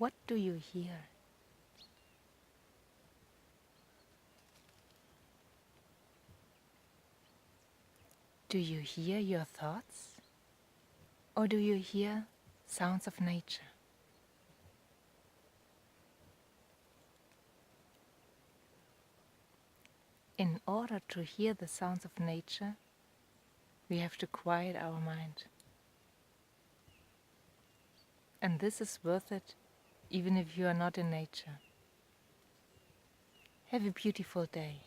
What do you hear? Do you hear your thoughts? Or do you hear sounds of nature? In order to hear the sounds of nature, we have to quiet our mind. And this is worth it, even if you are not in nature. Have a beautiful day.